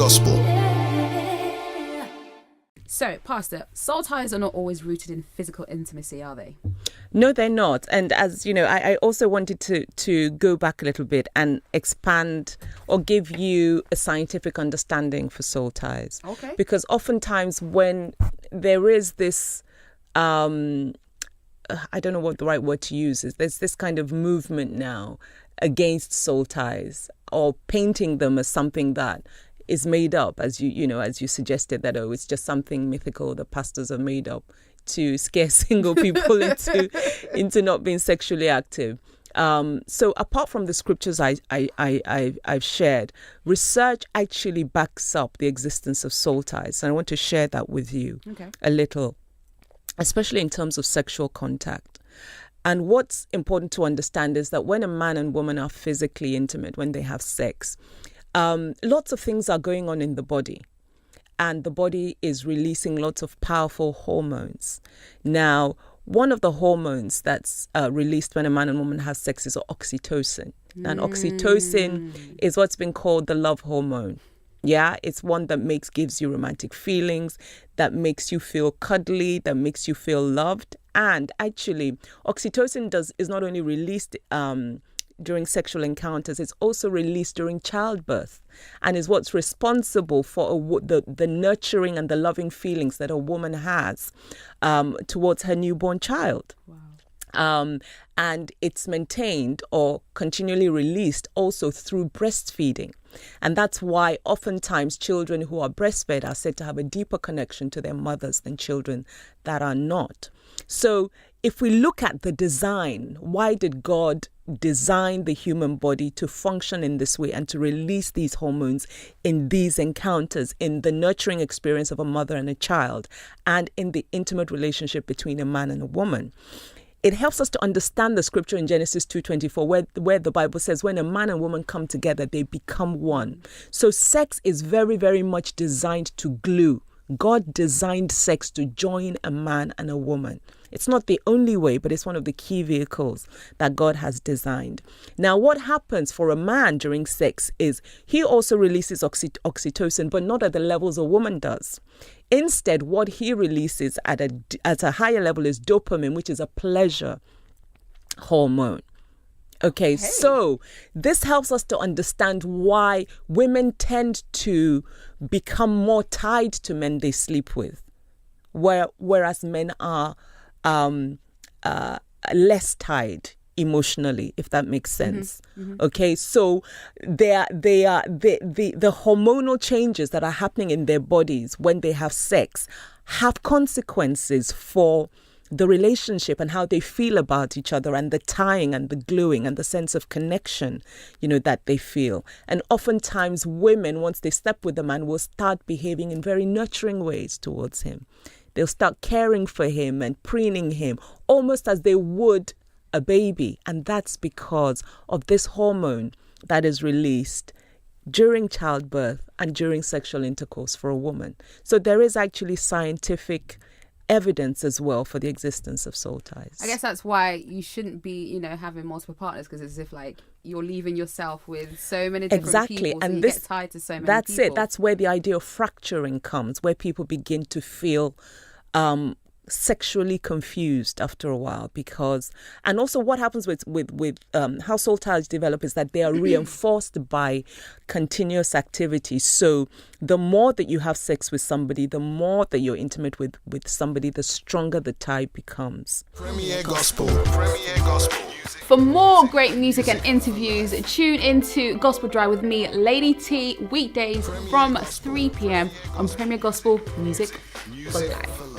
Gospel. So, Pastor, soul ties are not always rooted in physical intimacy, are they? No, they're not. And as you know, I also wanted to go back a little bit and expand or give you a scientific understanding for soul ties. Okay. Because oftentimes when there is this, I don't know what the right word to use is, there's this kind of movement now against soul ties or painting them as something that is made up, as you suggested, that it's just something mythical that pastors have made up to scare single people into not being sexually active. So apart from the scriptures I've shared, research actually backs up the existence of soul ties, and I want to share that with you a little, especially in terms of sexual contact. And what's important to understand is that when a man and woman are physically intimate, when they have sex, lots of things are going on in the body, and the body is releasing lots of powerful hormones. Now, one of the hormones that's released when a man and woman has sex is oxytocin. And oxytocin is what's been called the love hormone. Yeah, it's one that gives you romantic feelings, that makes you feel cuddly, that makes you feel loved. And actually, oxytocin is not only released during sexual encounters, it's also released during childbirth, and is what's responsible for the nurturing and the loving feelings that a woman has towards her newborn child. Wow. And it's maintained or continually released also through breastfeeding. And that's why oftentimes children who are breastfed are said to have a deeper connection to their mothers than children that are not. So if we look at the design, why did God design the human body to function in this way and to release these hormones in these encounters, in the nurturing experience of a mother and a child, and in the intimate relationship between a man and a woman? It helps us to understand the scripture in Genesis 2:24, where the Bible says, when a man and woman come together, they become one. So sex is very, very much designed to glue. God designed sex to join a man and a woman. It's not the only way, but it's one of the key vehicles that God has designed. Now, what happens for a man during sex is he also releases oxytocin, but not at the levels a woman does. Instead, what he releases at a higher level is dopamine, which is a pleasure hormone. Okay, so this helps us to understand why women tend to become more tied to men they sleep with, whereas men are less tied emotionally, if that makes sense. Okay, so the hormonal changes that are happening in their bodies when they have sex have consequences for the relationship and how they feel about each other, and the tying and the gluing and the sense of connection, that they feel. And oftentimes women, once they step with a man, will start behaving in very nurturing ways towards him. They'll start caring for him and preening him almost as they would a baby. And that's because of this hormone that is released during childbirth and during sexual intercourse for a woman. So there is actually scientific evidence as well for the existence of soul ties. I guess that's why you shouldn't be, having multiple partners, because it's as if like you're leaving yourself with so many different people, so you get tied to so many that's people. It. That's where the idea of fracturing comes, where people begin to feel sexually confused after a while, and also what happens with how soul ties develop is that they are reinforced by continuous activity. So the more that you have sex with somebody, the more that you're intimate with somebody, the stronger the tie becomes. Premier Gospel. Premier Gospel. For more great music and interviews, tune into Gospel Drive with me, Lady T, weekdays from 3 p.m. on Premier Gospel Music for Life.